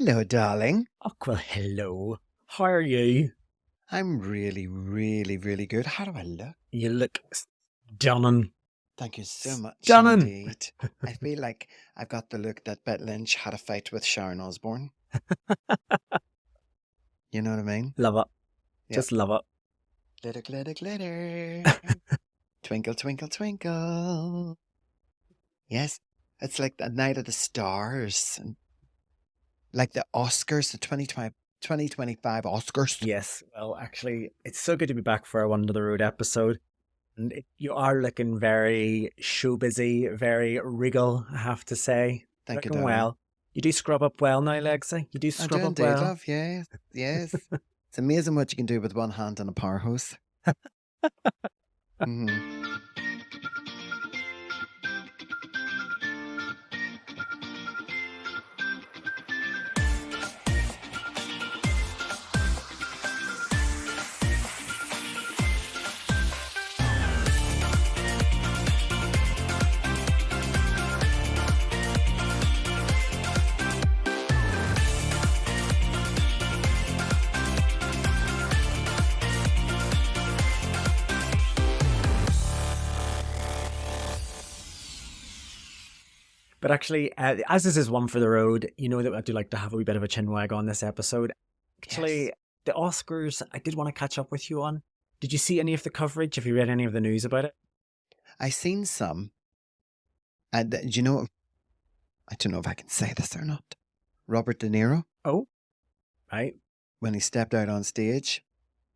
Hello, darling. Oh, well, hello. How are you? I'm really, really, really good. How do I look? You look stunning. Thank you so much Stunning. indeed. I feel like I've got the look that Bette Lynch had a fight with Sharon Osbourne. You know what I mean? Love it. Yep. Just love it. Glitter, glitter, glitter. Twinkle, twinkle, twinkle. Yes, it's like the night of the stars. And like the Oscars, the 2025 Oscars. Yes. Well, actually, it's so good to be back for a One to the Road episode. And you are looking very show busy, very regal, I have to say. Thank you, Looking darling. well. You do scrub up well now, Lexi. You do I scrub do up indeed, well. love. Yes, yes. It's amazing what you can do with one hand and a power hose. Mm-hmm. But actually, as this is one for the road, you know that I do like to have a wee bit of a chinwag on this episode. Actually, Yes. the Oscars, I did want to catch up with you on. Did you see any of the coverage? Have you read any of the news about it? I seen some. And do you know, I don't know if I can say this or not. Robert De Niro, Oh, right. when he stepped out on stage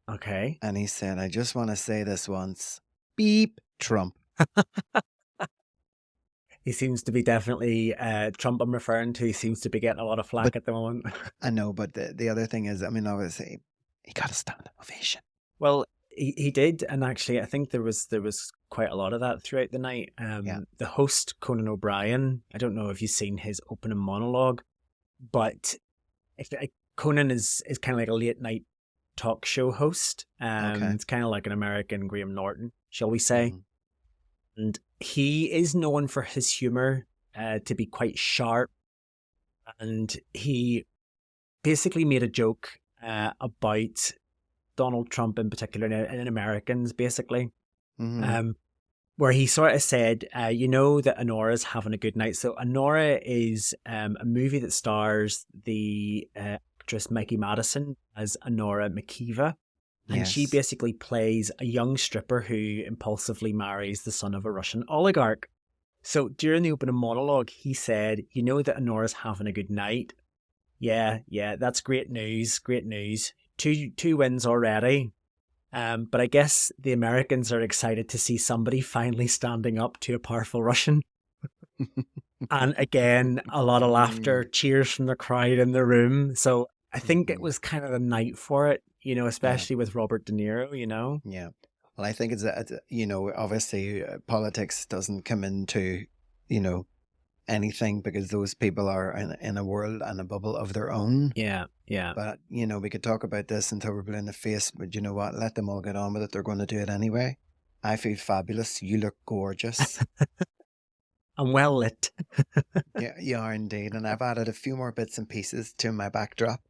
Okay. and he said, I just want to say this once. Beep, Trump. He seems to be definitely, Trump I'm referring to, he seems to be getting a lot of flack at the moment. I know, but the other thing is, I mean, obviously, he got a standing ovation. Well, he did, and actually I think there was quite a lot of that throughout the night. Yeah. The host, Conan O'Brien, I don't know if you've seen his opening monologue, but Conan is kind of like a late night talk show host. Okay. It's kind of like an American Graham Norton, shall we say. Mhm. And he is known for his humor, to be quite sharp. And he basically made a joke about Donald Trump in particular, and Americans, basically. Mhm. Where he sort of said, you know that Honora's having a good night. So Honora is a movie that stars the actress Mikey Madison as Honora McKeeva. And she Yes. basically plays a young stripper who impulsively marries the son of a Russian oligarch. So during the opening monologue, he said, you know that Honora's having a good night. Yeah, that's great news, great news. Two wins already. But I guess the Americans are excited to see somebody finally standing up to a powerful Russian. And again, a lot of laughter, cheers from the crowd in the room. So I think it was kind of the night for it, you know, especially with Robert De Niro, you know? Yeah. Well, I think it's, you know, obviously politics doesn't come into, you know, anything because those people are in a world and a bubble of their own. Yeah. But, you know, we could talk about this until we're blue in the face, but you know what? Let them all get on with it. They're going to do it anyway. I feel fabulous. You look gorgeous. I'm well lit. Yeah, you are indeed. And I've added a few more bits and pieces to my backdrop.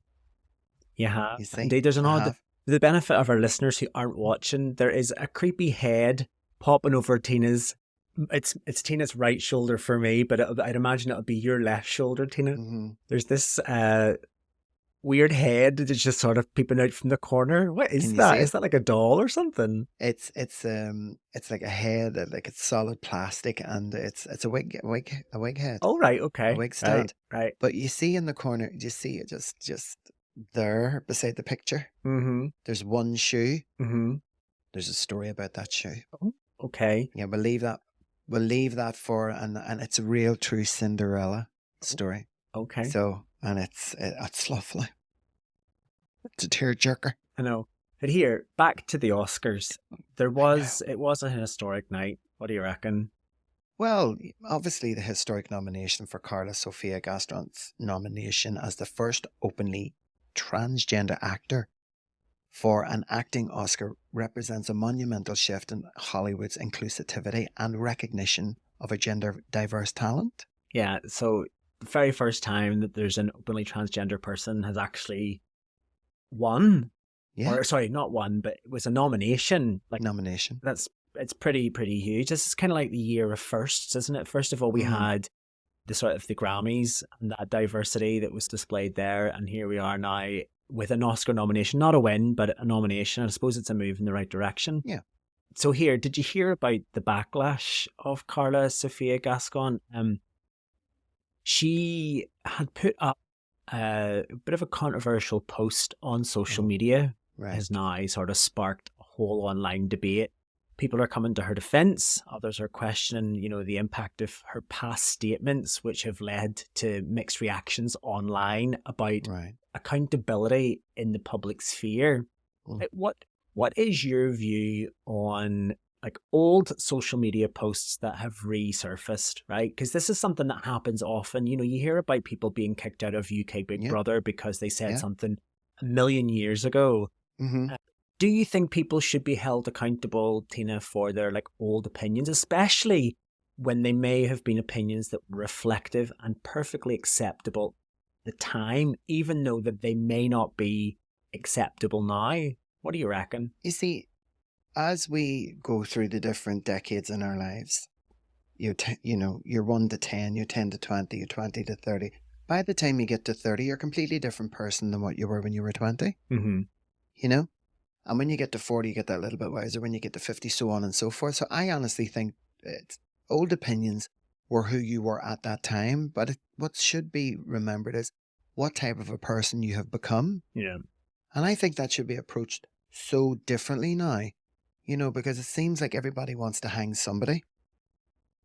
You have. You see? Indeed, there's an I odd... have. The benefit of our listeners who aren't watching, there is a creepy head popping over Tina's... It's Tina's right shoulder for me, but I'd imagine it'll be your left shoulder, Tina. Mm-hmm. There's this weird head that's just sort of peeping out from the corner. What is Can you that? see Is it? that like a doll or something? It's like a head, like it's solid plastic, and it's a wig head, Oh, right, okay. a wig stand. Right. But you see in the corner, you see it just there beside the picture. Mm-hmm. There's one shoe. Mm-hmm. There's a story about that shoe. Oh, okay. Yeah, we'll leave that for, and it's a real true Cinderella story. Okay. So, and it's lovely. It's a tearjerker. I know. But here, back to the Oscars. It was a historic night. What do you reckon? Well, obviously the historic nomination for Karla Sophia Gascon's nomination as the first openly transgender actor for an acting Oscar represents a monumental shift in Hollywood's inclusivity and recognition of a gender diverse talent. Yeah, so the very first time that there's an openly transgender person has actually won. Yeah. Or sorry, not won, but it was a nomination. Like Nomination. it's pretty huge. This is kind of like the year of firsts, isn't it? First of all, we had the sort of the Grammys and that diversity that was displayed there, and here we are now with an Oscar nomination, not a win, but a nomination. I suppose it's a move in the right direction. Yeah. So here, did you hear about the backlash of Karla Sophia Gascon? She had put up a bit of a controversial post on social media. Right. Has now sort of sparked a whole online debate. People are coming to her defense. Others are questioning, you know, the impact of her past statements, which have led to mixed reactions online about accountability in the public sphere. What is your view on like old social media posts that have resurfaced, right? Because this is something that happens often. You know, you hear about people being kicked out of UK Big Brother because they said something a million years ago. Mm-hmm. Do you think people should be held accountable, Tina, for their like old opinions, especially when they may have been opinions that were reflective and perfectly acceptable at the time, even though that they may not be acceptable now? What do you reckon? You see, as we go through the different decades in our lives, you're 1 to 10, you're 10 to 20, you're 20 to 30. By the time you get to 30, you're a completely different person than what you were when you were 20. Mm-hmm. You know? And when you get to 40, you get that little bit wiser. When you get to 50, so on and so forth. So I honestly think old opinions were who you were at that time. But what should be remembered is what type of a person you have become. Yeah. And I think that should be approached so differently now, you know, because it seems like everybody wants to hang somebody.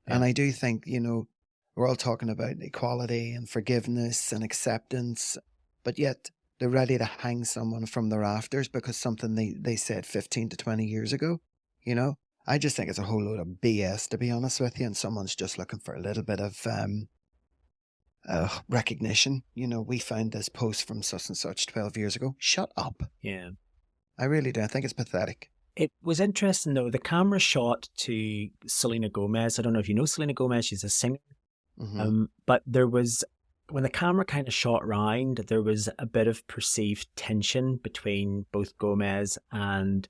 Yeah. And I do think, you know, we're all talking about equality and forgiveness and acceptance, but yet they're ready to hang someone from the rafters because something they said 15 to 20 years ago, you know? I just think it's a whole load of BS, to be honest with you, and someone's just looking for a little bit of recognition. You know, we found this post from such and such 12 years ago. Shut up. Yeah. I really do. I think it's pathetic. It was interesting, though. The camera shot to Selena Gomez. I don't know if you know Selena Gomez. She's a singer. Mm-hmm. But there was, when the camera kind of shot round, there was a bit of perceived tension between both Gomez and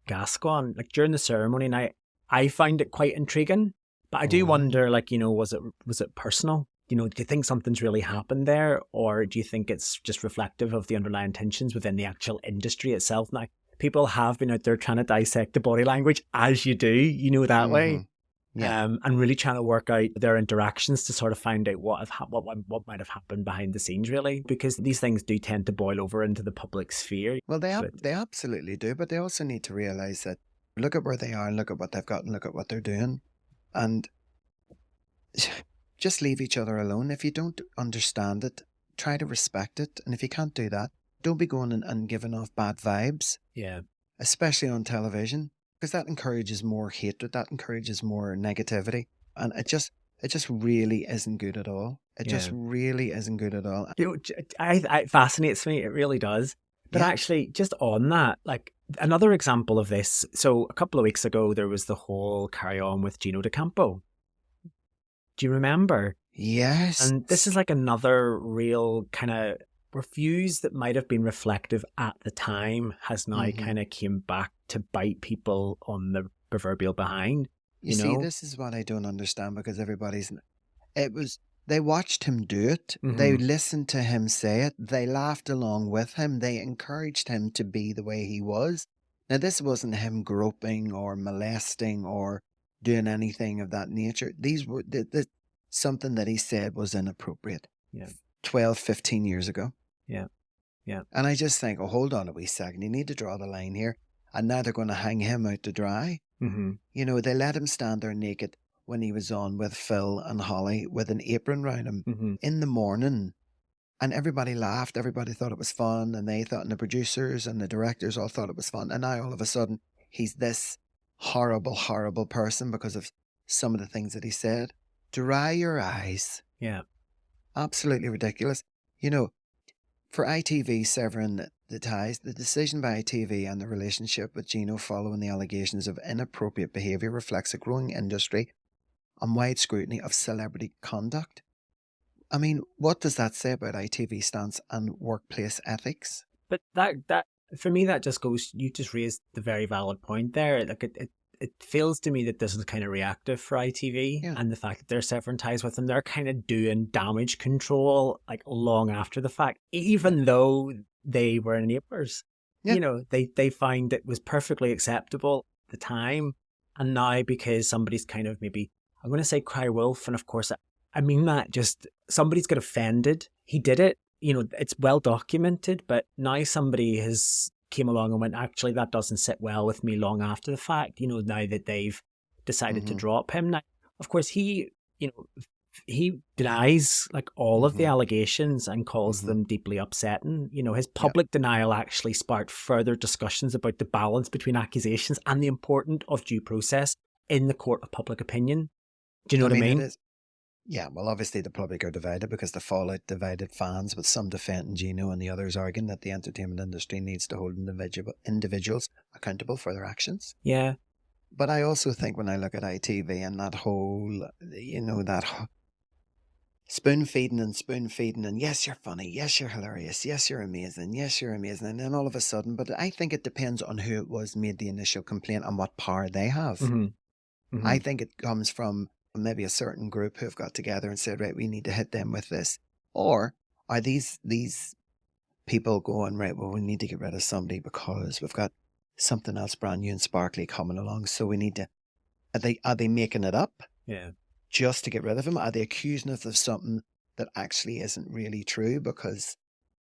Gascon. Like during the ceremony, and I find it quite intriguing. But I do wonder, like, you know, was it personal? You know, do you think something's really happened there? Or do you think it's just reflective of the underlying tensions within the actual industry itself? Now, people have been out there trying to dissect the body language, as you do, you know, that way. Yeah. And really trying to work out their interactions to sort of find out what might have happened behind the scenes, really, because these things do tend to boil over into the public sphere. Well, they absolutely do, but they also need to realise that look at where they are and look at what they've got and look at what they're doing. And just leave each other alone. If you don't understand it, try to respect it. And if you can't do that, don't be going and giving off bad vibes. Yeah. Especially on television, because that encourages more hatred, that encourages more negativity. And it just really isn't good at all. It just really isn't good at all. You know, it fascinates me. It really does. But actually, just on that, like another example of this. So a couple of weeks ago, there was the whole carry on with Gino D'Acampo. Do you remember? Yes. And this is like another real kind of reviews that might have been reflective at the time has now kind of came back to bite people on the proverbial behind. You know? See, this is what I don't understand, because they watched him do it. Mm-hmm. They listened to him say it. They laughed along with him. They encouraged him to be the way he was. Now, this wasn't him groping or molesting or doing anything of that nature. These were something that he said was inappropriate 12, 15 years ago. Yeah. Yeah. And I just think, oh, hold on a wee second. You need to draw the line here. And now they're going to hang him out to dry. Mm-hmm. You know, they let him stand there naked when he was on with Phil and Holly with an apron around him in the morning. And everybody laughed. Everybody thought it was fun. And they thought, and the producers and the directors all thought it was fun. And now all of a sudden, he's this horrible, horrible person because of some of the things that he said. Dry your eyes. Yeah. Absolutely ridiculous. You know, for ITV severing the ties, the decision by ITV and the relationship with Gino following the allegations of inappropriate behaviour reflects a growing industry and wide scrutiny of celebrity conduct. I mean, what does that say about ITV stance and workplace ethics? But that for me, that just goes. You just raised the very valid point there. Like it feels to me that this is kind of reactive for ITV, Yeah. and the fact that they're severing ties with them, they're kind of doing damage control like long after the fact, even though they were neighbours. Yeah. They find it was perfectly acceptable at the time, and now because somebody's kind of maybe, I'm going to say cry wolf, and of course I mean that, just somebody's got offended. He did it. It's well documented, but now somebody has came along and went, actually, that doesn't sit well with me long after the fact, now that they've decided to drop him. Now, of course, he denies like all of the allegations and calls them deeply upsetting. His public denial actually sparked further discussions about the balance between accusations and the importance of due process in the court of public opinion. Do you know what I mean? It is. Yeah, well, obviously the public are divided because the fallout divided fans, with some defending Gino and the others arguing that the entertainment industry needs to hold individuals accountable for their actions. Yeah. But I also think when I look at ITV and that whole, that spoon feeding and yes, you're funny, yes, you're hilarious, yes, you're amazing, yes, you're amazing. And then all of a sudden, but I think it depends on who it was made the initial complaint and what power they have. I think it comes from maybe a certain group who have got together and said, right, we need to hit them with this. Or are these people going, right, well, we need to get rid of somebody because we've got something else brand new and sparkly coming along, so we need to, are they making it up? Yeah. Just to get rid of him? Are they accusing us of something that actually isn't really true? Because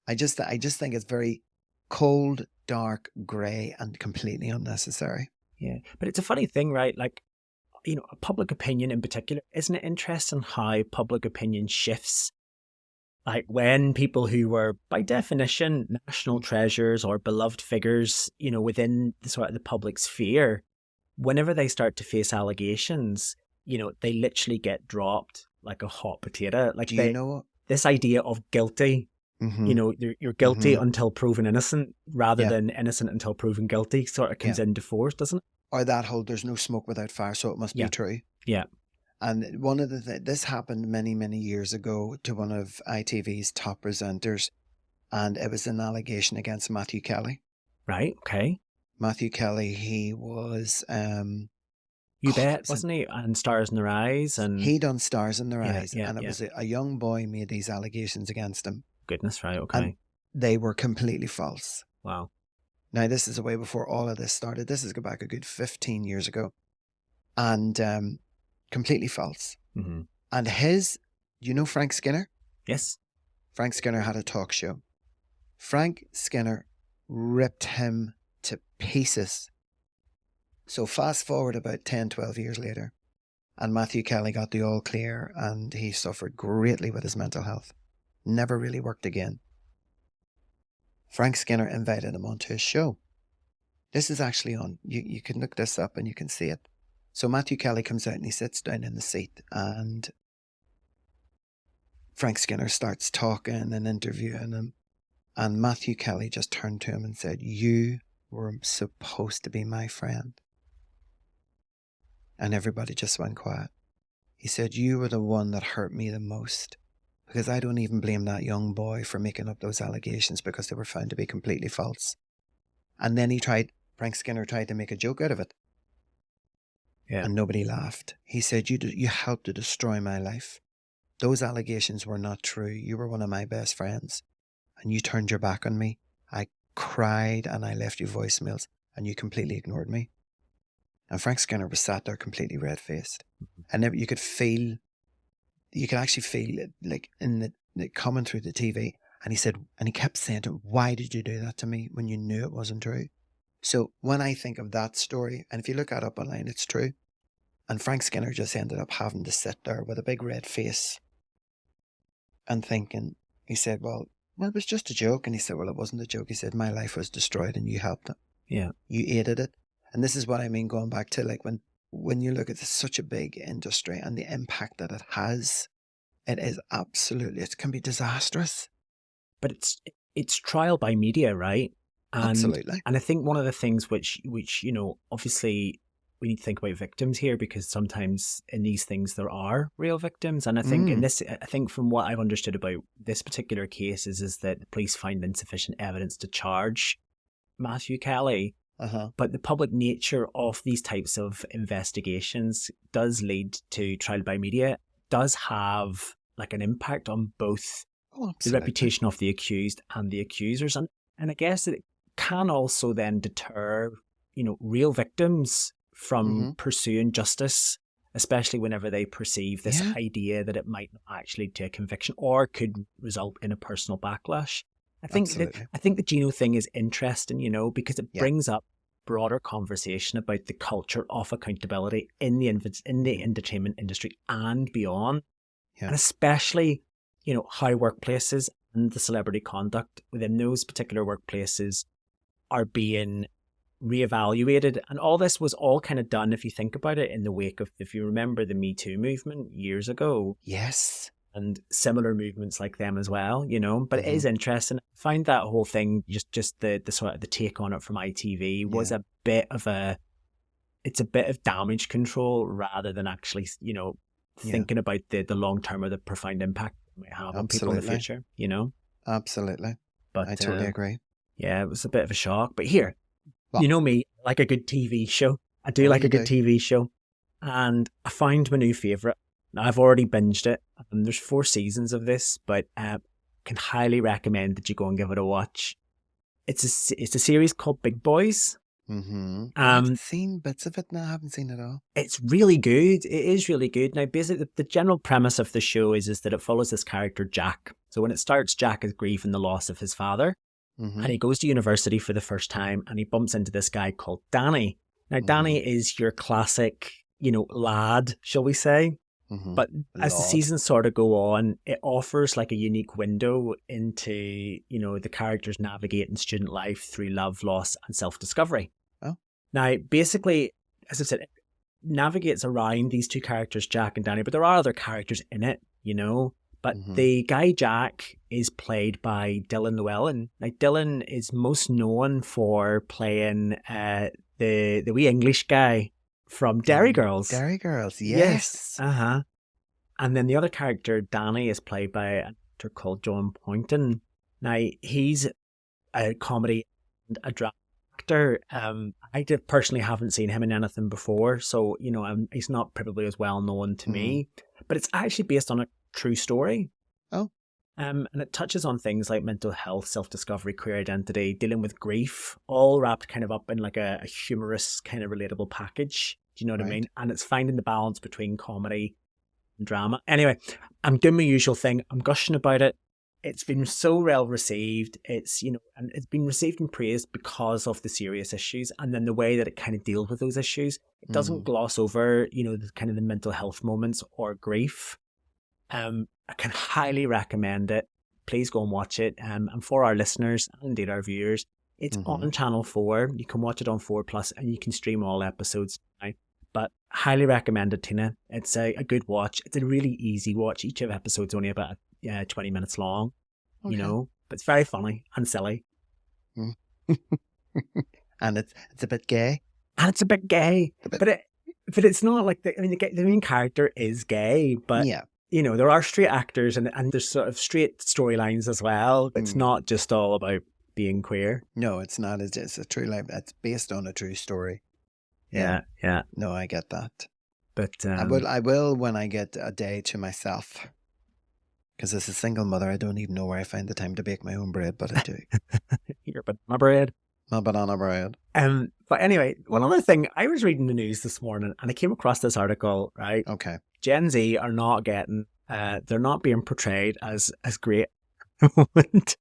I just think it's very cold, dark, grey and completely unnecessary. Yeah. But it's a funny thing, right? Like, public opinion in particular, isn't it interesting how public opinion shifts? Like when people who were, by definition, national treasures or beloved figures, within the sort of the public sphere, whenever they start to face allegations, they literally get dropped like a hot potato. Like this idea of guilty, you're guilty until proven innocent, rather than innocent until proven guilty, sort of comes into force, doesn't it? Or that whole there's no smoke without fire, so it must be true. Yeah. And one of this happened many, many years ago to one of ITV's top presenters, and it was an allegation against Matthew Kelly. Right, okay. Matthew Kelly, he was... you bet, wasn't he? And Stars in Their Eyes. And he done Stars in Their Eyes, and it was a young boy made these allegations against him. Goodness, right, okay. And they were completely false. Wow. Now, this is way before all of this started. This is go back a good 15 years ago. And completely false. And Frank Skinner? Yes. Frank Skinner had a talk show. Frank Skinner ripped him to pieces. So fast forward about 10, 12 years later, and Matthew Kelly got the all clear, and he suffered greatly with his mental health. Never really worked again. Frank Skinner invited him onto his show. This is actually on. You can look this up and you can see it. So Matthew Kelly comes out and he sits down in the seat, and Frank Skinner starts talking and interviewing him. And Matthew Kelly just turned to him and said, "You were supposed to be my friend." And everybody just went quiet. He said, "You were the one that hurt me the most. Because I don't even blame that young boy for making up those allegations because they were found to be completely false." And then Frank Skinner tried to make a joke out of it. Yeah. And nobody laughed. He said, you helped to destroy my life. Those allegations were not true. You were one of my best friends. And you turned your back on me. I cried and I left you voicemails and you completely ignored me. And Frank Skinner was sat there completely red-faced. And you could actually feel it like in the coming through the TV. And he said, and he kept saying to him, "Why did you do that to me when you knew it wasn't true?" So when I think of that story, and if you look that up online, it's true. And Frank Skinner just ended up having to sit there with a big red face and thinking, he said, well, it was just a joke. And he said, well, it wasn't a joke. He said, my life was destroyed and you helped it. Yeah. You aided it. And this is what I mean, going back to like when you look at such a big industry and the impact that it has, it is absolutely, it can be disastrous. But it's trial by media, right? And, absolutely. And I think one of the things which obviously we need to think about victims here, because sometimes in these things there are real victims. And I think I think from what I've understood about this particular case is that the police find insufficient evidence to charge Matthew Kelly. But the public nature of these types of investigations does lead to trial by media, does have like an impact on both the reputation of the accused and the accusers. And I guess it can also then deter, real victims from pursuing justice, especially whenever they perceive this idea that it might not actually lead to a conviction or could result in a personal backlash. I think the Gino thing is interesting, because it brings up broader conversation about the culture of accountability in the entertainment industry and beyond, and especially, how workplaces and the celebrity conduct within those particular workplaces are being reevaluated. And all this was all kind of done, if you think about it, in the wake of, if you remember, the Me Too movement years ago. Yes. And similar movements like them as well, but it is interesting. I find that whole thing, just the sort of the take on it from ITV was a bit of damage control rather than actually, thinking about the long term or the profound impact it might have on people in the future, Absolutely. But I totally agree. Yeah, it was a bit of a shock. But here, you know me, I like a good TV show. I do like a good TV show. And I found my new favourite. I've already binged it. There's 4 seasons of this, but can highly recommend that you go and give it a watch. It's a series called Big Boys. I've seen bits of it now. I haven't seen it all. It's really good. It is really good. Now, basically, the general premise of the show is that it follows this character, Jack. So when it starts, Jack is grieving the loss of his father. And he goes to university for the first time, and he bumps into this guy called Danny. Now, Danny is your classic, lad, shall we say? But as the seasons sort of go on, it offers like a unique window into, the characters navigating student life through love, loss, and self-discovery. Oh. Now, basically, as I said, it navigates around these 2 characters, Jack and Danny, but there are other characters in it, But the guy Jack is played by Dylan Llewellyn. Now, Dylan is most known for playing the wee English guy from Derry Girls. Derry Girls, yes. And then the other character, Danny, is played by an actor called John Poynton. Now, he's a comedy and a drama actor. I personally haven't seen him in anything before, so, he's not probably as well known to me. But it's actually based on a true story. Oh. And it touches on things like mental health, self-discovery, queer identity, dealing with grief, all wrapped kind of up in like a humorous kind of relatable package. Do you know what I mean? And it's finding the balance between comedy and drama. Anyway, I'm doing my usual thing. I'm gushing about it. It's been so well received. It's, and it's been received and praised because of the serious issues and then the way that it kind of deals with those issues. It doesn't gloss over, the kind of the mental health moments or grief. I can highly recommend it. Please go and watch it. And for our listeners and indeed our viewers, it's on Channel 4. You can watch it on 4+, and you can stream all episodes now. But highly recommended, Tina. It's a good watch. It's a really easy watch. Each of episodes only about 20 minutes long, but it's very funny and silly. And it's a bit gay. And it's a bit gay. But it's not like, the main character is gay, but... Yeah. There are straight actors and there's sort of straight storylines as well. It's not just all about being queer. No, it's not. It's a true life. It's based on a true story. Yeah. No, I get that. But I will when I get a day to myself. Because as a single mother, I don't even know where I find the time to bake my own bread, but I do. Your banana bread. My banana bread. But anyway, one other thing, I was reading the news this morning and I came across this article, right? Okay. Gen Z are not getting, they're not being portrayed as great at the moment.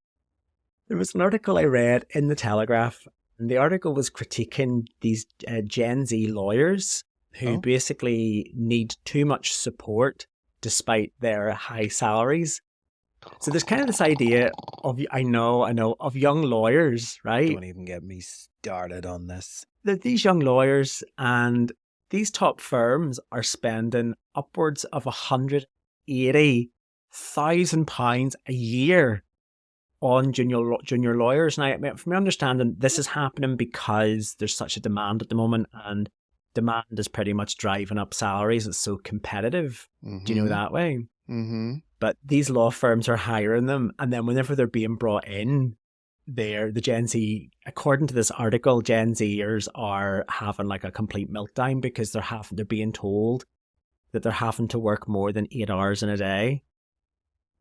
There was an article I read in the Telegraph, and the article was critiquing these Gen Z lawyers who basically need too much support despite their high salaries. So there's kind of this idea of, I know, of young lawyers, right? Don't even get me started on this. These young lawyers and these top firms are spending upwards of £180,000 a year on junior lawyers. Now, from my understanding, this is happening because there's such a demand at the moment, and demand is pretty much driving up salaries. It's so competitive. Mm-hmm. Do you know that way? Mm-hmm. But these law firms are hiring them, and then whenever they're being brought in, the Gen Z, according to this article, Gen Zers are having like a complete meltdown because they're being told that they're having to work more than 8 hours in a day,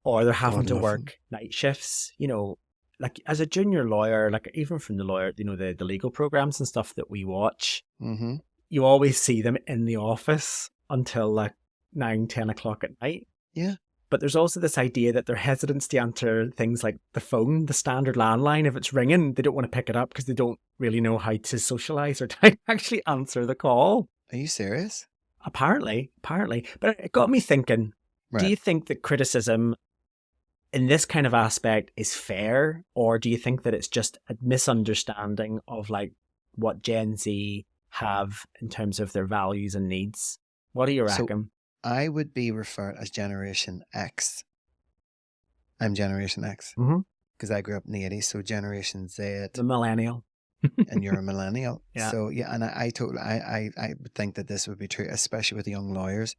or they're having to work night shifts. You know, like as a junior lawyer, like even from the lawyer, you know, the legal programs and stuff that we watch, Mm-hmm. you always see them in the office until like 9-10 o'clock at night. Yeah. But there's also this idea that they're hesitant to answer things like the phone, the standard landline. If it's ringing, they don't want to pick it up because they don't really know how to socialize or to actually answer the call. Are you serious? Apparently. But it got me thinking, do you think that criticism in this kind of aspect is fair? Or do you think that it's just a misunderstanding of like what Gen Z have in terms of their values and needs? What do you reckon? I would be referred as Generation X. I'm Generation X because I grew up in the 80s. So Generation Z, the millennial, and you're a millennial. Yeah. So yeah, and I would think that this would be true, especially with young lawyers,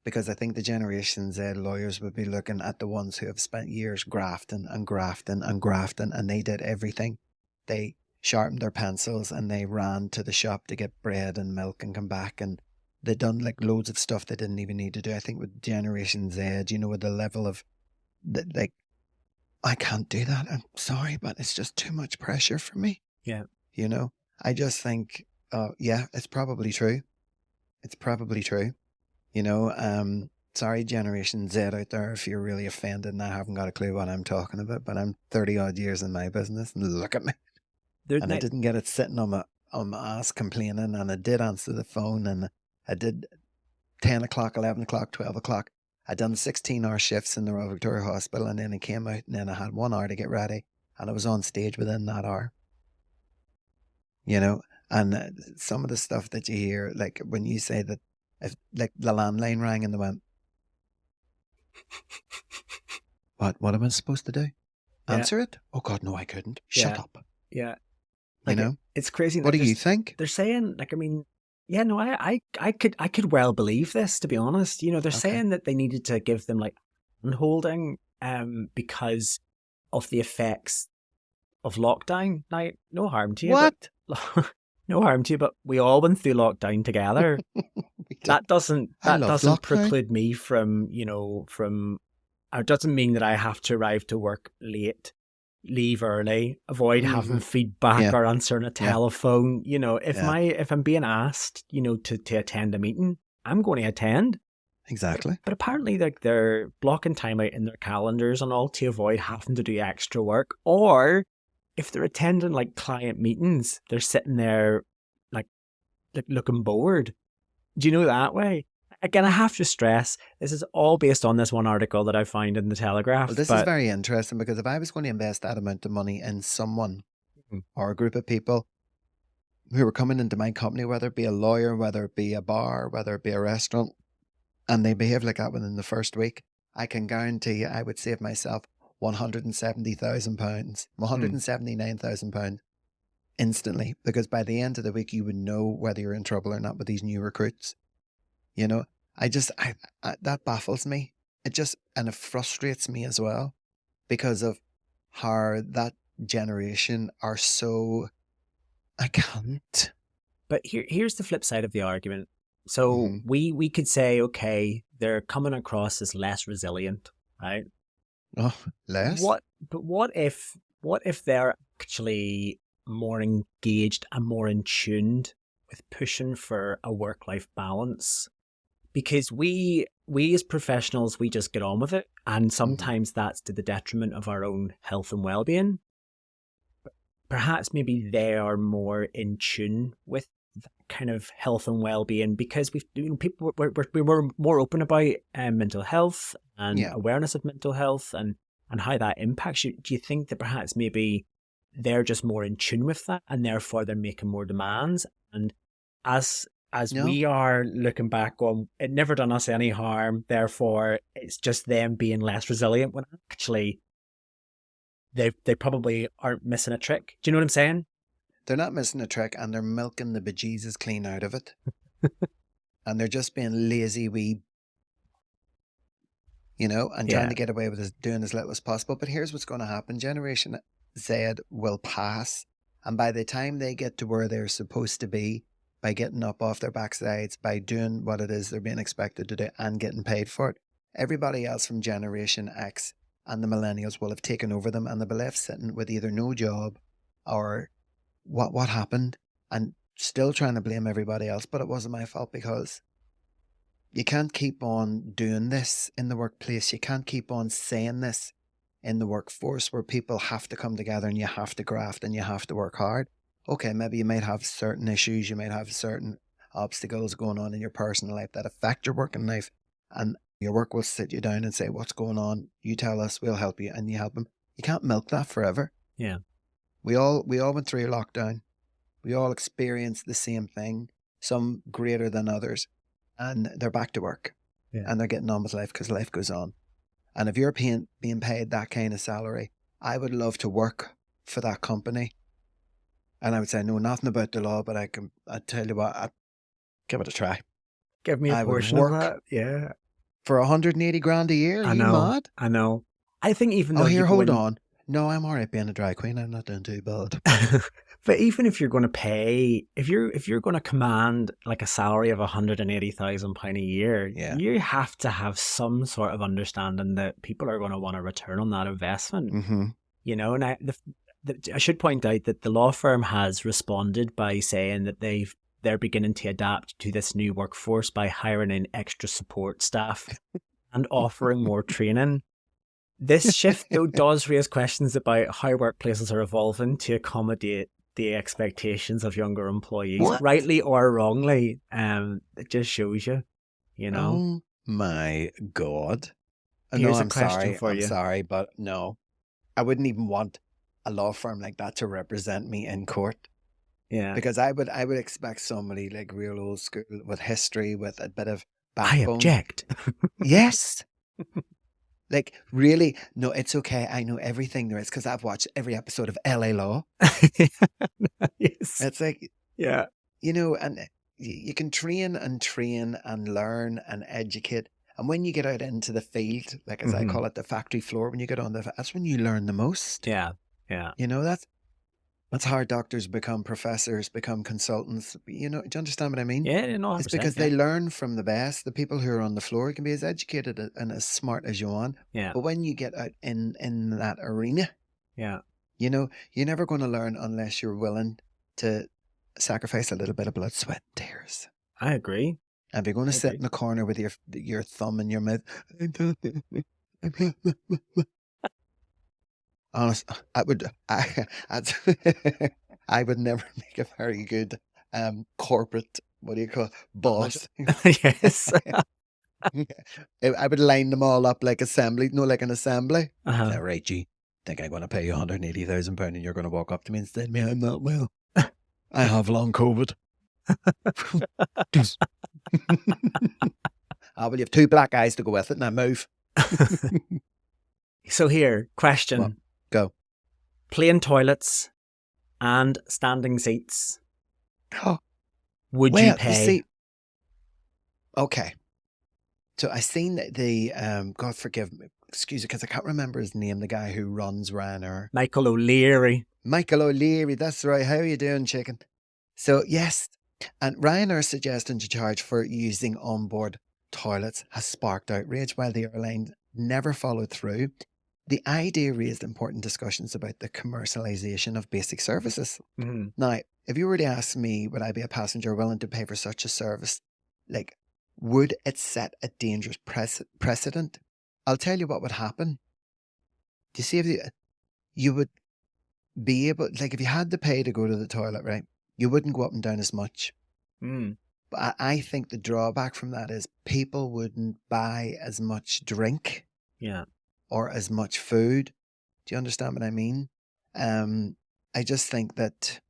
because I think the Generation Z lawyers would be looking at the ones who have spent years grafting, and they did everything. They sharpened their pencils and they ran to the shop to get bread and milk and come back, and they done like loads of stuff they didn't even need to do. I think with Generation Z, you know, with the level of like, I can't do that. I'm sorry, but it's just too much pressure for me. Yeah. You know, I just think, yeah, it's probably true. You know, sorry, Generation Z out there, if you're really offended and I haven't got a clue what I'm talking about, but I'm 30 odd years in my business and look at me. And I didn't get it sitting on my ass complaining, and I did answer the phone, and I did 10 o'clock, 11 o'clock, 12 o'clock. I done 16-hour shifts in the Royal Victoria Hospital, and then I came out, and then I had 1 hour to get ready, and I was on stage within that hour. You know, and some of the stuff that you hear, like when you say that, if like the landline rang and they went, what am I supposed to do? Answer it? Oh God, no, I couldn't. Shut up. Yeah. Like, you know, it's crazy. What do you think? They're saying, like, I mean, yeah, no, I could well believe this, to be honest. You know, they're saying that they needed to give them like handholding, because of the effects of lockdown. Now, no harm to you. What? No harm to you, but we all went through lockdown together. That doesn't preclude me from, you know, it doesn't mean that I have to arrive to work late, leave early, avoid having feedback or answering a telephone. You know, if I'm being asked, you know, to attend a meeting, I'm going to attend. Exactly. But apparently they're blocking time out in their calendars and all to avoid having to do extra work. Or if they're attending like client meetings, they're sitting there like looking bored. Do you know that way? Again, I have to stress, this is all based on this one article that I found in the Telegraph. Well, this is very interesting, because if I was going to invest that amount of money in someone or a group of people who were coming into my company, whether it be a lawyer, whether it be a bar, whether it be a restaurant, and they behave like that within the first week, I can guarantee you I would save myself £170,000, £179,000 instantly, because by the end of the week you would know whether you're in trouble or not with these new recruits. You know, I that baffles me. And it frustrates me as well, because of how that generation are so, I can't. But here's the flip side of the argument. So we could say, okay, they're coming across as less resilient, right? Oh, less? But what if they're actually more engaged and more in tuned with pushing for a work-life balance? Because we as professionals, we just get on with it. And sometimes that's to the detriment of our own health and well-being. Perhaps maybe they are more in tune with that kind of health and well-being, because we're more open about mental health and awareness of mental health and how that impacts you. Do you think that perhaps maybe they're just more in tune with that, and therefore they're making more demands? And as we are looking back on, it never done us any harm, therefore it's just them being less resilient, when actually they probably aren't missing a trick. Do you know what I'm saying? They're not missing a trick, and they're milking the bejesus clean out of it. And they're just being lazy wee, and trying to get away with doing as little as possible. But here's what's going to happen. Generation Z will pass. And by the time they get to where they're supposed to be, by getting up off their backsides, by doing what it is they're being expected to do and getting paid for it, everybody else from Generation X and the millennials will have taken over them, and they'll be left sitting with either no job or what happened, and still trying to blame everybody else. But it wasn't my fault, because you can't keep on doing this in the workplace. You can't keep on saying this in the workforce, where people have to come together and you have to graft and you have to work hard. Okay, maybe you might have certain issues, you might have certain obstacles going on in your personal life that affect your working life, and your work will sit you down and say, what's going on? You tell us, we'll help you, and you help them. You can't milk that forever. Yeah. We all went through lockdown. We all experienced the same thing, some greater than others, and they're back to work. Yeah. And they're getting on with life, because life goes on. And if you're being paid that kind of salary, I would love to work for that company. And I would say, no, nothing about the law, but I tell you what, I'd give it a try. Give me a portion of that. Yeah. For 180 grand a year? I Are you know. mad? I know. I think even though hold on. No, I'm all right being a drag queen. I'm not doing too bad. But even if you're going to pay, if you're going to command like a salary of £180,000 a year, you have to have some sort of understanding that people are going to want a return on that investment. Mm-hmm. And I should point out that the law firm has responded by saying that they're beginning to adapt to this new workforce by hiring in extra support staff and offering more training. This shift, though, does raise questions about how workplaces are evolving to accommodate the expectations of younger employees, rightly or wrongly. It just shows you, Oh my God. Here's no, a question for you. I'm sorry, but no. I wouldn't even want a law firm like that to represent me in court. Yeah. Because I would expect somebody like real old school with history, with a bit of backbone. I object. Yes. Like, really? No, it's okay. I know everything there is, because I've watched every episode of LA Law. Yes. It's like, yeah. And you can train and learn and educate. And when you get out into the field, like as I call it, the factory floor, when you get on that's when you learn the most. Yeah. Yeah. That's how doctors become professors, become consultants. Do you understand what I mean? Yeah, no, it's because they learn from the best. The people who are on the floor can be as educated and as smart as you want. Yeah. But when you get out in that arena, you're never going to learn unless you're willing to sacrifice a little bit of blood, sweat, and tears. I agree. And if you're going to sit in the corner with your thumb in your mouth, honest, I would never make a very good corporate, what do you call it, boss. Yes. I would line them all up like like an assembly. Uh-huh. Right, G, think I'm going to pay you £180,000 and you're going to walk up to me and say to me, I'm not well. I have long COVID. Well, you have two black eyes to go with it, now move. So here, question. Well, go. Plain toilets and standing seats. Would you pay? You see, okay. So I seen the God forgive me, excuse me, because I can't remember his name, the guy who runs Ryanair. Michael O'Leary, that's right. How are you doing, chicken? So yes, and Ryanair's suggestion to charge for using onboard toilets has sparked outrage, while the airline never followed through. The idea raised important discussions about the commercialization of basic services. Mm-hmm. Now, if you were to ask me, would I be a passenger willing to pay for such a service? Like, would it set a dangerous precedent? I'll tell you what would happen. Do you see, if you would be able, like if you had to pay to go to the toilet, right, you wouldn't go up and down as much. But I think the drawback from that is people wouldn't buy as much drink. Yeah. Or as much food. Do you understand what I mean? I just think that's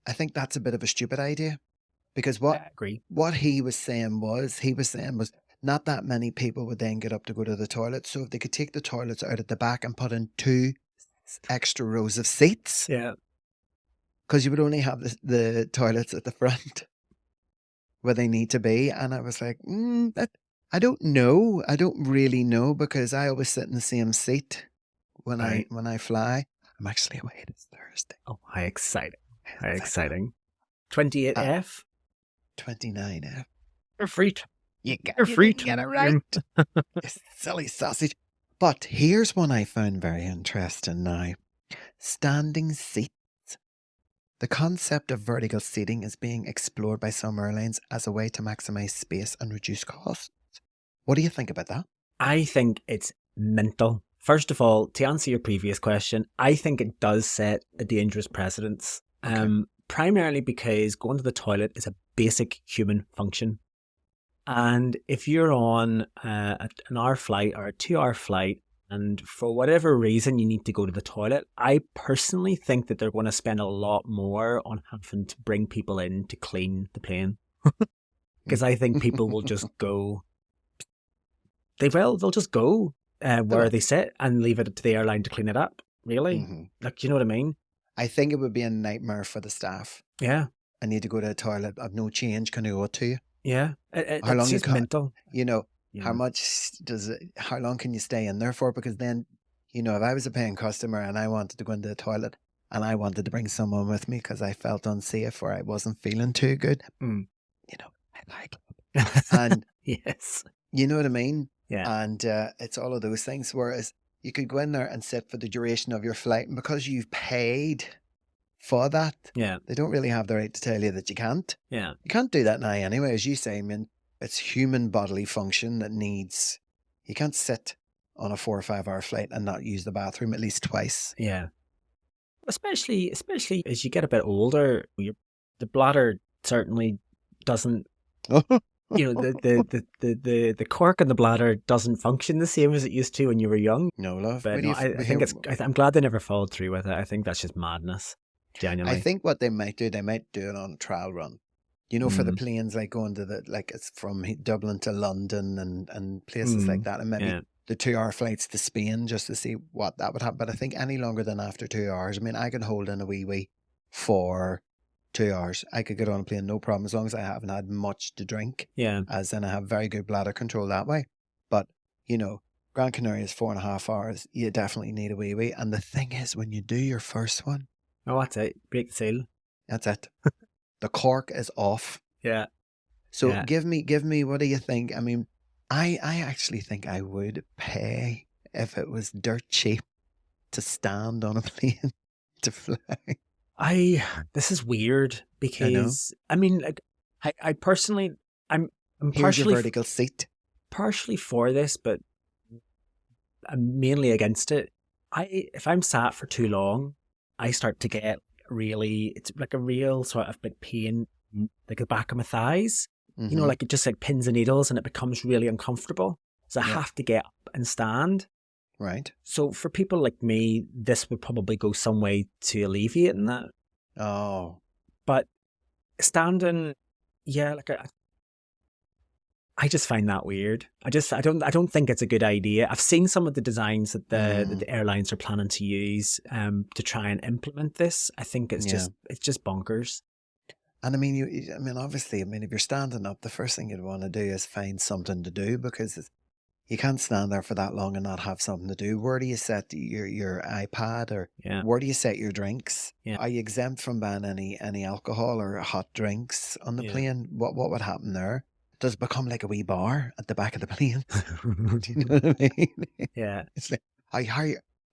a bit of a stupid idea, because what he was saying was not that many people would then get up to go to the toilet. So if they could take the toilets out at the back and put in 2 extra rows of seats, yeah, because you would only have the toilets at the front. where they need to be. And I was like, I don't know. I don't really know, because I always sit in the same seat when Right. I fly. I'm actually away this Thursday. Oh, how exciting. How exciting. 28F? 29F. You're free. You're free to get it right. You silly sausage. But here's one I found very interesting now. Standing seats. The concept of vertical seating is being explored by some airlines as a way to maximize space and reduce costs. What do you think about that? I think it's mental. First of all, to answer your previous question, I think it does set a dangerous precedence. Okay. Primarily because going to the toilet is a basic human function. And if you're on an hour flight or a 2-hour flight, and for whatever reason you need to go to the toilet, I personally think that they're going to spend a lot more on having to bring people in to clean the plane. Because I think people will just go. They'll just go where they sit and leave it to the airline to clean it up. Really? Mm-hmm. Like, do you know what I mean? I think it would be a nightmare for the staff. Yeah. I need to go to the toilet. I've no change. Can I go to you? Yeah. How long is mental? You know, Yeah. how long can you stay in there for? Because then, if I was a paying customer and I wanted to go into the toilet and I wanted to bring someone with me because I felt unsafe or I wasn't feeling too good, I like it. And yes. you know what I mean? Yeah. And it's all of those things. Whereas you could go in there and sit for the duration of your flight, and because you've paid for that, they don't really have the right to tell you that you can't. Yeah. You can't do that now anyway, as you say. I mean, it's human bodily function that needs. You can't sit on a 4 or 5 hour flight and not use the bathroom at least twice. Yeah. Especially as you get a bit older, the bladder certainly doesn't. The cork in the bladder doesn't function the same as it used to when you were young. No, love. But no, I think I'm glad they never followed through with it. I think that's just madness. Genuinely. I think what they might do it on a trial run. For the planes like going to it's from Dublin to London and places like that, and maybe the 2 hour flights to Spain just to see what that would happen. But I think any longer than after 2 hours, I mean, I could hold in a wee for 2 hours. I could get on a plane, no problem, as long as I haven't had much to drink. Yeah. As in I have very good bladder control that way. But, Gran Canaria is 4.5 hours. You definitely need a wee. And the thing is, when you do your first one. Oh, that's it. Break the seal. That's it. The cork is off. Yeah. So give me, what do you think? I mean, I actually think I would pay if it was dirt cheap to stand on a plane to fly. This is weird because I mean, like, I personally, I'm Here's partially your vertical seat. Partially for this, but I'm mainly against it. If I'm sat for too long, I start to get it's like a real sort of like pain, like the back of my thighs. Mm-hmm. Like it just like pins and needles, and it becomes really uncomfortable. So I have to get up and stand. Right. So for people like me, this would probably go some way to alleviating that. Oh. But standing, I just find that weird. I don't think it's a good idea. I've seen some of the designs that the airlines are planning to use to try and implement this. I think it's just bonkers. And I mean, obviously, if you're standing up, the first thing you'd want to do is find something to do, because you can't stand there for that long and not have something to do. Where do you set your iPad, or where do you set your drinks? Yeah. Are you exempt from buying any alcohol or hot drinks on the plane? What would happen there? Does it become like a wee bar at the back of the plane? Do you know what I mean? Yeah. It's like,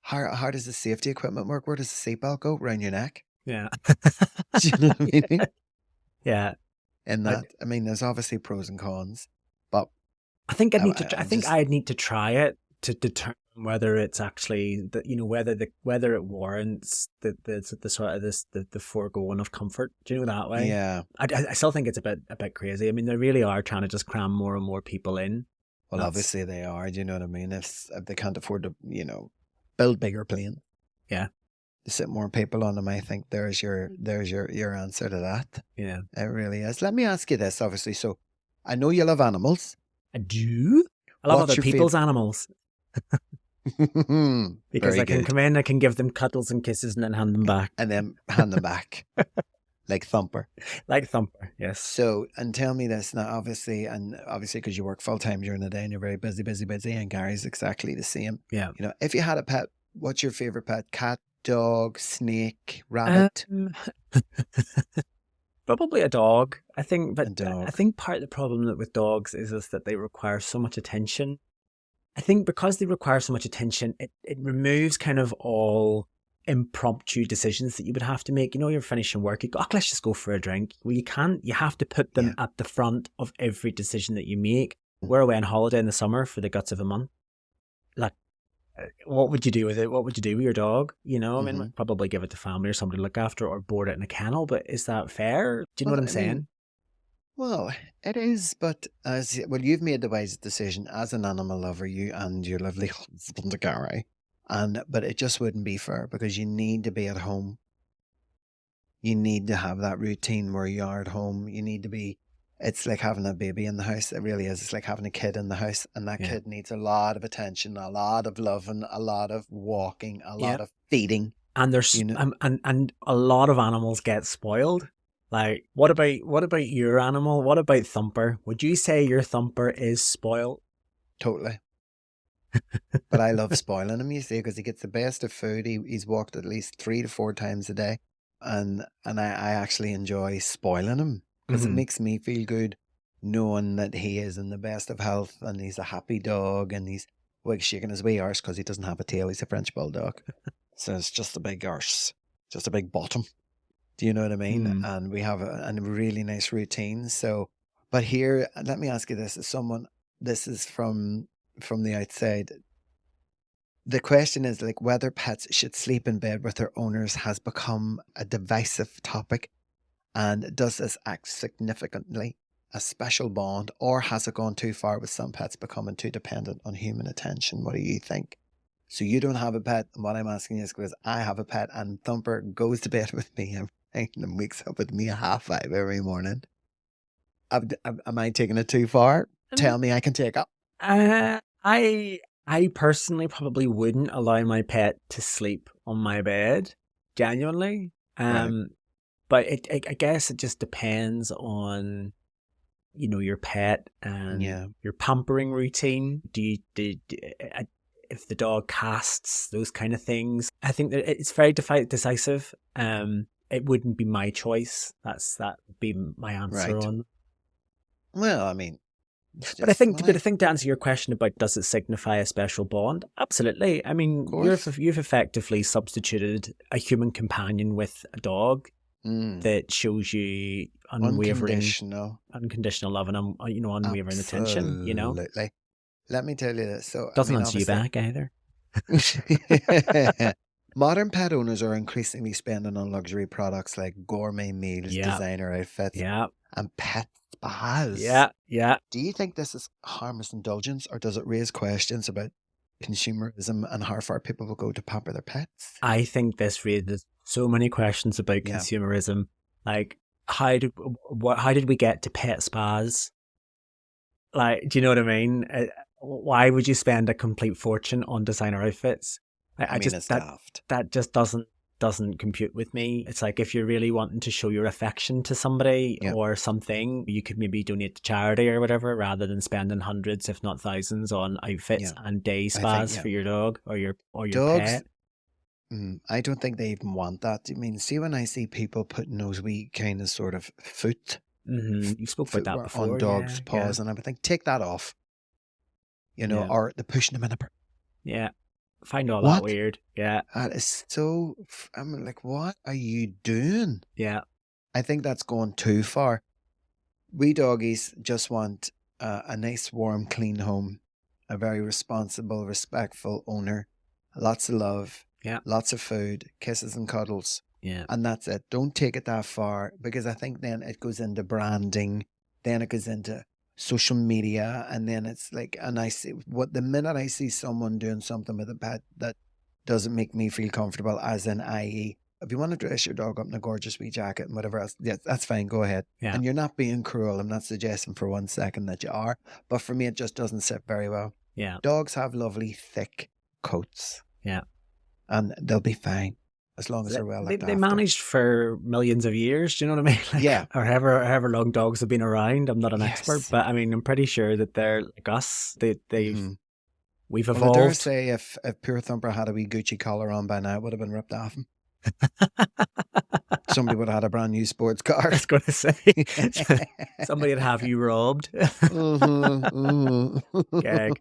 how does the safety equipment work? Where does the seatbelt go? Round your neck? Yeah. Do you know what I mean? Yeah. In that, there's obviously pros and cons, but I think I'd need to try it to determine whether it's actually whether it warrants the sort of the foregoing of comfort. Do you know that way? Yeah. I still think it's a bit crazy. I mean, they really are trying to just cram more and more people in. Well, obviously they are. Do you know what I mean? If they can't afford to, build bigger planes, to sit more people on them, I think there's your answer to that. Yeah, it really is. Let me ask you this, obviously. So, I know you love animals. I do. I love other people's animals. Because I can come in, I can give them cuddles and kisses and then hand them back. like Thumper. Like Thumper, yes. So, and tell me this now, obviously, because you work full time during the day and you're very busy, busy, busy, and Gary's exactly the same. Yeah. You know, if you had a pet, what's your favorite pet? Cat, dog, snake, rabbit? Probably a dog, I think. But A dog. I think part of the problem with dogs is that they require so much attention. I think because they require so much attention, it removes kind of all impromptu decisions that you would have to make. You know, you're finishing work, you go, oh, let's just go for a drink. Well, you can't. You have to put them at the front of every decision that you make. We're away on holiday in the summer for the guts of a month. Like, what would you do with it? What would you do with your dog? You know, I mean, we'd probably give it to family or somebody to look after, or board it in a kennel. But is that fair? Do you know what I'm saying? Well, it is, but you've made the wise decision as an animal lover, you and your lovely husband, Gary. But it just wouldn't be fair because you need to be at home. You need to have that routine where you are at home. You need to be, it's like having a baby in the house. It really is. It's like having a kid in the house, and that kid needs a lot of attention, a lot of loving, a lot of walking, a lot of feeding. And there's, and a lot of animals get spoiled. Like, what about your animal? What about Thumper? Would you say your Thumper is spoiled? Totally. But I love spoiling him, you see, because he gets the best of food. He's walked at least 3 to 4 times a day. And I actually enjoy spoiling him because it makes me feel good knowing that he is in the best of health and he's a happy dog and he's shaking his wee arse because he doesn't have a tail. He's a French bulldog. So it's just a big arse, just a big bottom. Do you know what I mean? And we have a really nice routine. So, but here, let me ask you this. This is from the outside. The question is like whether pets should sleep in bed with their owners has become a divisive topic. And does this act significantly a special bond, or has it gone too far with some pets becoming too dependent on human attention? What do you think? So you don't have a pet. And what I'm asking is because I have a pet and Thumper goes to bed with me every night and wakes up with me at 5:30 every morning. Am I taking it too far? Tell me I can take it. I personally probably wouldn't allow my pet to sleep on my bed, genuinely. But I guess it just depends on, you know, your pet and your pampering routine. If the dog casts, those kind of things. I think that it's very decisive. It wouldn't be my choice. That would be my answer on. Well, I mean, but I think to answer your question about does it signify a special bond? Absolutely. I mean, you've effectively substituted a human companion with a dog that shows you unconditional love and unwavering attention. You know, absolutely. Let me tell you this. So doesn't answer you back either. Modern pet owners are increasingly spending on luxury products like gourmet meals, designer outfits, and pet spas. Yeah. Do you think this is harmless indulgence, or does it raise questions about consumerism and how far people will go to pamper their pets? I think this raises so many questions about consumerism. Like, how did we get to pet spas? Like, do you know what I mean? Why would you spend a complete fortune on designer outfits? I mean, that just doesn't compute with me. It's like if you're really wanting to show your affection to somebody or something, you could maybe donate to charity or whatever, rather than spending hundreds, if not thousands, on outfits and day spas for your dog or your dogs, pet. I don't think they even want that. I mean, see, when I see people putting those wee kind of sort of foot, you spoke about that before, on dogs' paws, and I would think, take that off. You know, or the pushing them in a. Yeah. Find all that weird. Yeah. That is so, I'm like, what are you doing? Yeah. I think that's going too far. We doggies just want a nice, warm, clean home, a very responsible, respectful owner, lots of love, lots of food, kisses and cuddles. Yeah. And that's it. Don't take it that far, because I think then it goes into branding, then it goes into social media, and then it's like, and I see the minute I see someone doing something with a pet that doesn't make me feel comfortable, as in, i.e., if you want to dress your dog up in a gorgeous wee jacket and whatever else, that's fine, go ahead. And you're not being cruel. I'm not suggesting for 1 second that you are, but for me it just doesn't sit very well. Yeah. Dogs have lovely thick coats. Yeah. And they'll be fine. as long as they're well looked They after. managed for millions of years, do you know what I mean? Like, Yeah. Or however long dogs have been around. I'm not an Yes. expert, but I mean, I'm pretty sure that they're like us. We've Well, I dare evolved. say if Pure Thumper had a wee Gucci collar on by now, it would have been ripped off him. Somebody would have had a brand new sports car. I was going to say, somebody would have you robbed. Gag.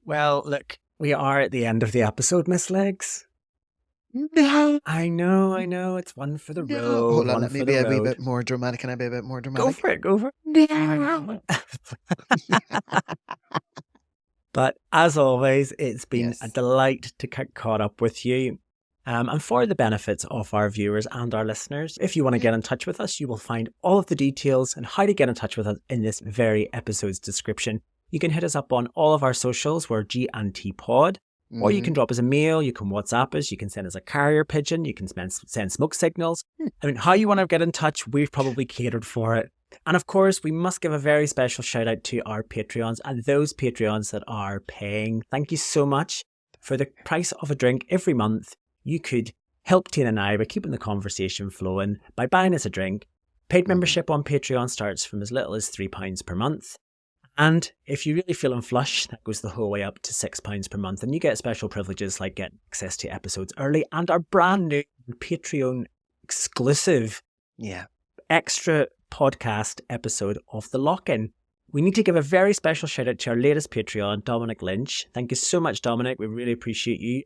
Well, look, we are at the end of the episode, Miss Legs. No. I know. It's one for the road. Hold on, one let me for be the a wee road. bit more dramatic. Can I be a bit more dramatic? Go for it. No. But as always, it's been a delight to get caught up with you. And for the benefits of our viewers and our listeners, if you want to get in touch with us, you will find all of the details and how to get in touch with us in this very episode's description. You can hit us up on all of our socials. We're G&T Pod. Or you can drop us a mail, you can WhatsApp us, you can send us a carrier pigeon, you can send smoke signals. I mean, how you want to get in touch, we've probably catered for it. And of course, we must give a very special shout out to our Patreons and those Patreons that are paying. Thank you so much. For the price of a drink every month, you could help Tina and I by keeping the conversation flowing by buying us a drink. Paid membership on Patreon starts from as little as £3 per month. And if you're really feeling flush, that goes the whole way up to £6 per month. And you get special privileges like getting access to episodes early and our brand new Patreon exclusive extra podcast episode of The Lock-In. We need to give a very special shout out to our latest Patreon, Dominic Lynch. Thank you so much, Dominic. We really appreciate you.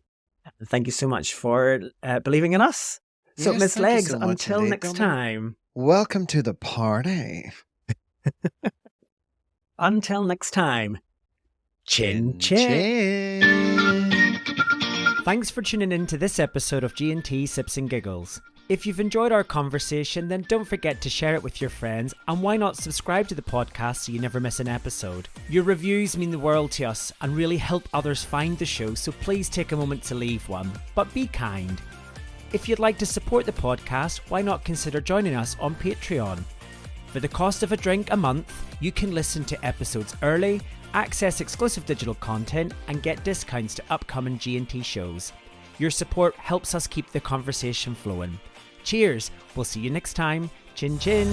And thank you so much for believing in us. So, Yes, Miss thank you Legs, so much until indeed, next Dominic. time. Welcome to the party. Until next time. Chin chin. Thanks for tuning in to this episode of G&T Sips and Giggles. If you've enjoyed our conversation, then don't forget to share it with your friends, and why not subscribe to the podcast so you never miss an episode. Your reviews mean the world to us and really help others find the show, so please take a moment to leave one, but be kind. If you'd like to support the podcast, why not consider joining us on Patreon? For the cost of a drink a month, you can listen to episodes early, access exclusive digital content, and get discounts to upcoming G&T shows. Your support helps us keep the conversation flowing. Cheers, we'll see you next time. Chin chin.